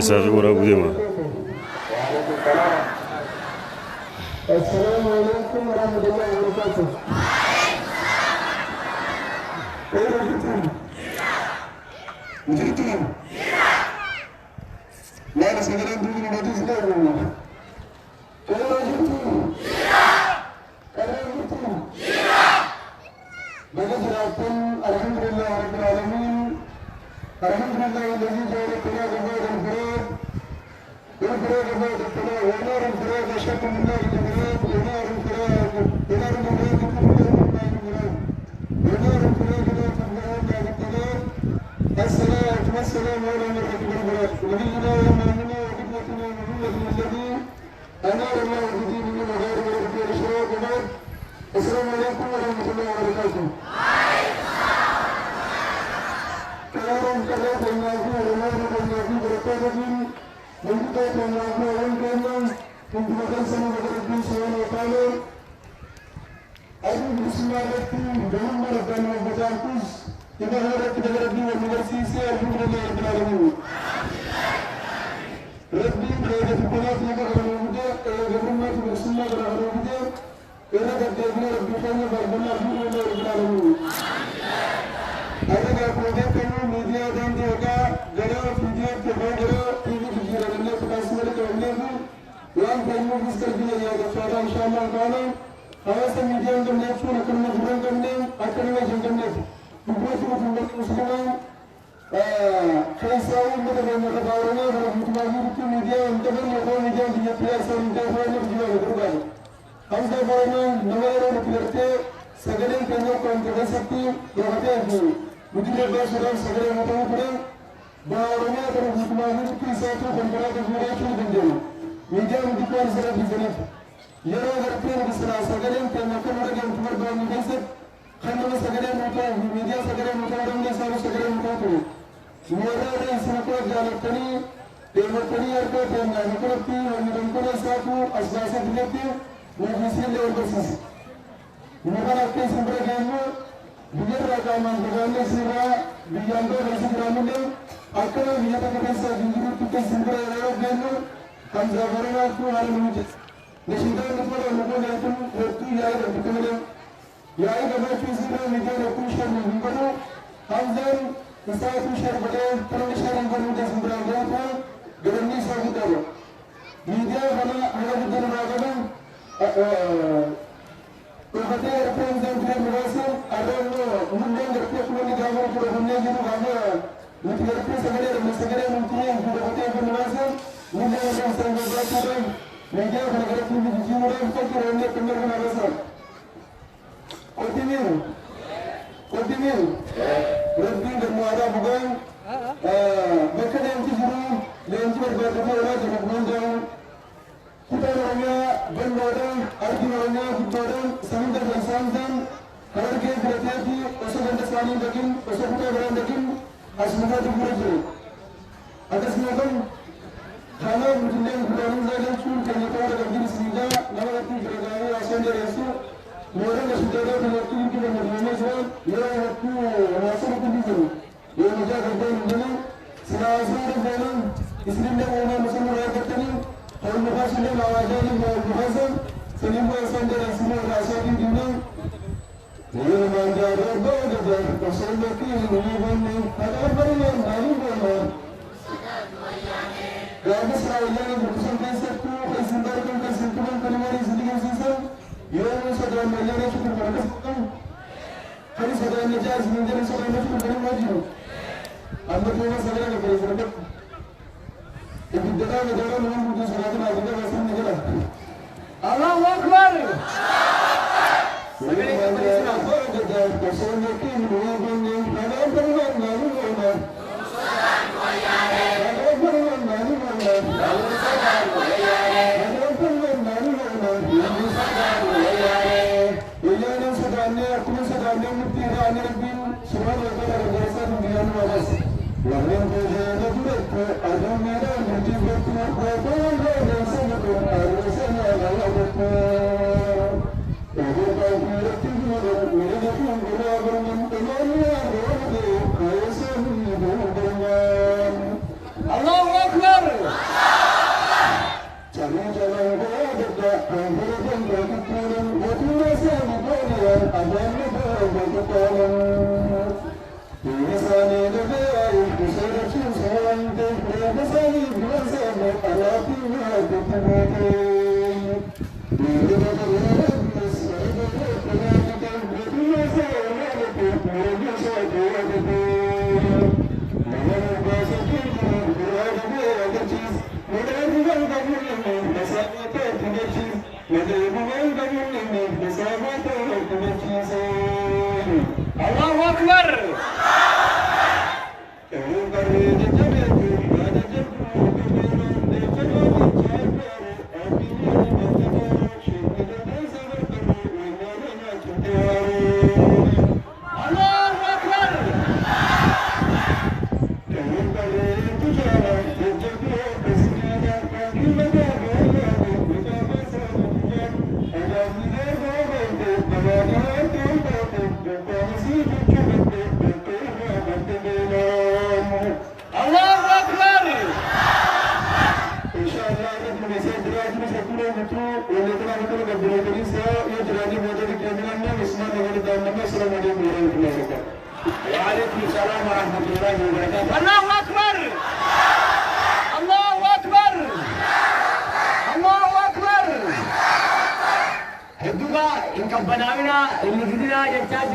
Esa figura Budema. السلام عليكم ورحمة الله وبركاته. كيف جئتم؟ جئتم؟ لا نسألنا دون نجلس لهم. كيف جئتم؟ كيف جئتم؟ بجزاكم الحمد لله رب العالمين. الحمد لله الذي جعلنا جمال الفراد. والفراغ بعد الطلاق ونار الفراغ أشد من نار الجمرات ونار الفراغ ونار الفراغ كلها من نار الجمرات ونار الفراغ لا تبلغون بعد الطلاق. الصلاة والسلام على من رتب البراء نبينا وإمامنا وقبلتنا محمد الذي أنار الله بدين من مغارب ورب الإشراق وبعد. السلام عليكم ورحمة الله وبركاته. كلام كلام النافع ونور النافع بركاته Untuk melakukan kemah untuk sama bekerja selama tahun. Aku bersemangat dalam melakukan berjangkut. Kita harap kita berada di universiti Alhamdulillah Rabbil Rabbi berada di tempat yang berbeda. Government bersama berbeda. Kerana kerja Rabbi kami berbeza Alhamdulillah Rabbil Ada program kami media dan juga jalan video terbaru TV digital kasih kepada yang kami bisa dia kepada insyaallah taala awas media dan network akan menjadi kami akan menjadi bukan cuma muslimin كيساوي مثل ما تداولنا ورحمة الله media untuk media dia biasa untuk orang juga berubah. Hamza Barna nomor berarti segala kena kontroversi yang ada itu. Mungkin bahasa segala macam pun barunya terhubung itu satu kontroversi itu dengan media mungkin sangat bizarre. Ya berarti bisa segala kena kontroversi yang terbaru ini karena segala macam media segala macam orang ini segala macam. Semua orang semua jalan tani, demonstrasi apa yang dilakukan orang satu asas dilakukan, mungkin lewat proses. Mungkin apa sebenarnya kamu biar rakaman dengan sila biang dari segala akan biar kita sendiri kita sendiri lewat kamu, hamzah barang aku hari ini. Nasihat kepada orang yang waktu yang berkenan, yang dapat sendiri menjadi kusyan mengguna hamzah. Saya tu share boleh, kalau share yang baru dah sembilan berapa, dengan ni saya kita. Media kalau ada kita nak kalau ada representatif yang berasal, ada mungkin representatif yang digambar pada dunia itu gambar. Mungkin representatif mungkin representatif yang berasal, mungkin ada yang berasal. Media kalau ada representatif yang berasal, kita orang yang berasal. Continue. Rabbi dan muara bukan. Mereka yang curu, yang berbeza orang yang menjauh. Kita orangnya berbeda, arti orangnya berbeda. Sambil bersanjang, harga berarti usaha dan sekali daging, usaha kita berang daging, asmara dibuat. Atas nama kalau mungkin yang berang zalim pun kerana orang daging sehingga nama itu beragam asal dari itu. Orang yang sudah ada waktu itu yang bermasa, yang waktu masa itu itu, yang menjaga kerja selasa dalam Islam dan orang Muslim rakyat ini, orang Muslim yang awalnya orang Muslim, sehingga asal dari semua rasa di dunia, yang menjaga kerja, pasal lagi ini mana, ada banyak orang banyak. Kalau serawalnya berusaha kesatu, kesimpulan kesimpulan kalimat sedikit sisa. Yang sudah menjadi cukup bagus, hari sudah menjadi sudah cukup maju. Anda punya segala keberanian. Ibu dalam negara menunggu sudah ada negara asal negara. Allahu Akbar. ويانا صدقني كل صدقني مبتدئ عن ربي سبحان الله رجعت من ديان واس ومن بجانب ذلك أدم ميرا مجيبك وقال لا نسمع أرسل على وقت وهو قيرت من يكون غراب من تمام الأرض كيسم الدنيا الله أكبر جميع جماعة أنظرهم وكتبهم وكل سنة أمام وكتبهم بلساني لبيعي بسرعة سوانت بلساني بلساني ألاقي وكتبهم بلساني الله أكبر وعليكم السلام ورحمة الله وبركاته. الله أكبر الله أكبر الله أكبر. هدوكا إنك بناوينا اللي جدنا يحتاج